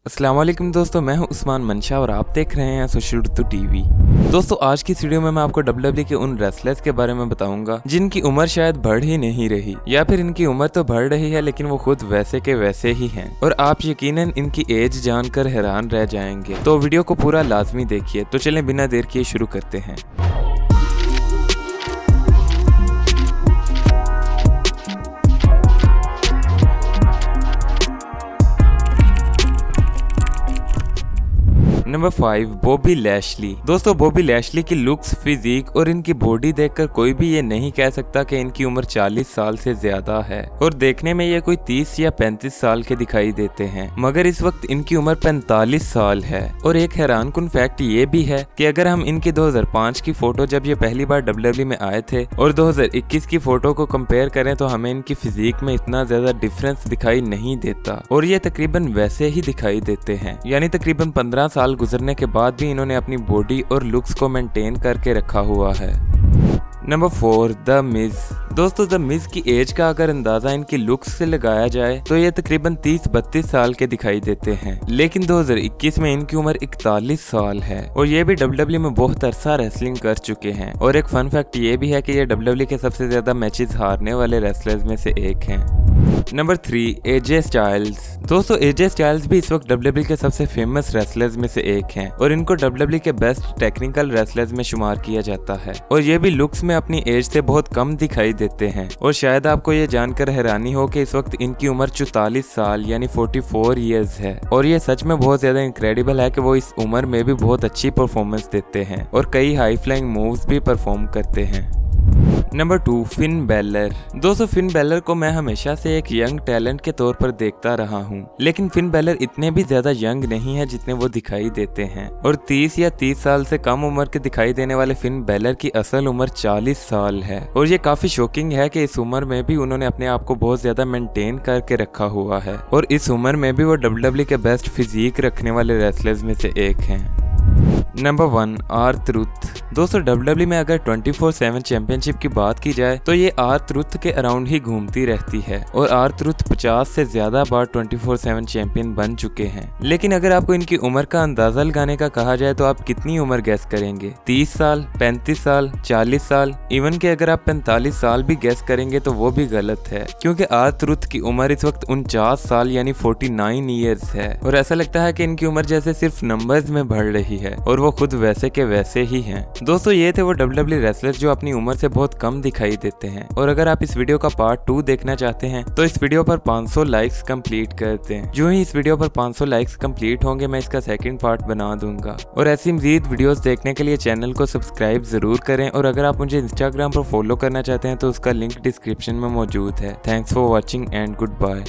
अस्सलाम वालेकुम दोस्तों, मैं हूं उस्मान मंशा और आप देख रहे हैं सुशुरुतु टीवी। दोस्तों, आज की इस वीडियो में मैं आपको डब्ल्यूडब्ल्यूई के उन रेसलर्स के बारे में बताऊंगा जिनकी उम्र शायद बढ़ ही नहीं रही, या फिर इनकी उम्र तो बढ़ रही है लेकिन वो खुद वैसे के वैसे ही हैं और आप यकीनन इनकी एज जानकर हैरान रह जाएंगे। तो वीडियो को पूरा लाजमी देखिए। तो चलें बिना देर किए शुरू करते हैं। Number 5, Bobby Lashley. दोस्तों, बॉबी लैशली की लुक्स, फिजिक और इनकी बॉडी देखकर कोई भी ये नहीं कह सकता कि इनकी उम्र 40 साल से ज्यादा है और देखने में ये कोई 30 या 35 साल के दिखाई देते हैं, मगर इस वक्त इनकी उम्र 45 साल है। और एक हैरानकुन फैक्ट ये भी है कि अगर हम इनकी 2005 की फोटो जब ये पहली बार डब्ल्यूडब्ल्यूई में आए थे और 2021 की फोटो को कंपेयर करें तो हमें इनकी फिजिक में इतना ज्यादा डिफरेंस दिखाई नहीं देता और ये तकरीबन वैसे ही दिखाई देते हैं। यानी तकरीबन 15 साल गुजरने के बाद भी इन्होंने अपनी बॉडी और लुक्स को मेंटेन करके रखा हुआ है। Number 4, the Miz. दोस्तों, द मिज की एज का अगर अंदाजा इनकी लुक्स से लगाया जाए तो ये तकरीबन 30-32 साल के दिखाई देते हैं, लेकिन 2021 में इनकी उम्र 41 साल है और ये भी डब्ल्यूडब्ल्यूई में बहुत अरसा रेसलिंग कर चुके हैं। और एक फन फैक्ट ये भी है कि ये डब्ल्यूडब्ल्यूई के सबसे ज्यादा मैचेस हारने वाले रेसलर्स में से एक हैं। Number 3, AJ Styles. दोस्तों, एजे स्टाइल्स भी इस वक्त डब्ल्यूडब्ल्यूई के सबसे फेमस रेसलर्स में से एक हैं और इनको डब्ल्यूडब्ल्यूई के बेस्ट टेक्निकल रेसलर्स में शुमार किया जाता है और ये भी लुक्स में अपनी एज से बहुत कम दिखाई देते हैं। और शायद आपको ये जानकर हैरानी हो कि इस वक्त इनकी उम्र 44 साल यानी 44 ईयर्स है और ये सच में बहुत ज्यादा इनक्रेडिबल है कि वो इस उम्र में भी बहुत अच्छी परफॉर्मेंस देते हैं और कई हाई फ्लाइंग मूव्स भी परफॉर्म करते हैं। Number 2, Finn Balor. दोस्तों, फिन बैलर को मैं हमेशा से एक यंग टैलेंट के तौर पर देखता रहा हूँ, लेकिन फिन बैलर इतने भी ज्यादा यंग नहीं है जितने वो दिखाई देते हैं और 30 या 30 साल से कम उम्र के दिखाई देने वाले फिन बैलर की असल उम्र 40 साल है और ये काफी शॉकिंग है कि इस उम्र में भी उन्होंने अपने आप को बहुत ज्यादा मेंटेन करके रखा हुआ है और इस उम्र में भी वो डब्ल्यूडब्ल्यूई के बेस्ट फिजिक रखने वाले रेसलर्स में से एक हैं। Number 1, R-Truth। दोस्तों, डब्ल्यूडब्ल्यूई में अगर 24/7 चैंपियनशिप की बात की जाए तो ये R-Truth के अराउंड ही घूमती रहती है और R-Truth 50 से ज्यादा बार 24/7 चैंपियन बन चुके हैं। लेकिन अगर आपको इनकी उम्र का अंदाजा लगाने का कहा जाए तो आप कितनी उम्र गैस करेंगे? 30 साल, 35 साल, 40 साल? इवन कि अगर आप 45 साल भी गैस करेंगे तो वो भी गलत है, क्योंकि R-Truth की उम्र इस वक्त 49 साल यानी 49 ईयर्स है और ऐसा लगता है कि इनकी उम्र जैसे सिर्फ नंबर्स में बढ़ रही है और वो खुद वैसे के वैसे ही हैं। दोस्तों, ये थे वो डब्ल्यूडब्ल्यूई रेसलर्स जो अपनी उम्र से बहुत कम दिखाई देते हैं और अगर आप इस वीडियो का पार्ट 2 देखना चाहते हैं तो इस वीडियो पर 500 लाइक्स कंप्लीट कर दें। जो ही इस वीडियो पर 500 लाइक्स कंप्लीट होंगे मैं इसका सेकंड पार्ट बना दूंगा और ऐसी मजीद वीडियोस देखने के लिए चैनल को सब्सक्राइब जरूर करें और अगर आप मुझे इंस्टाग्राम पर फॉलो करना चाहते हैं तो उसका लिंक डिस्क्रिप्शन में मौजूद है। Thanks for watching and good bye.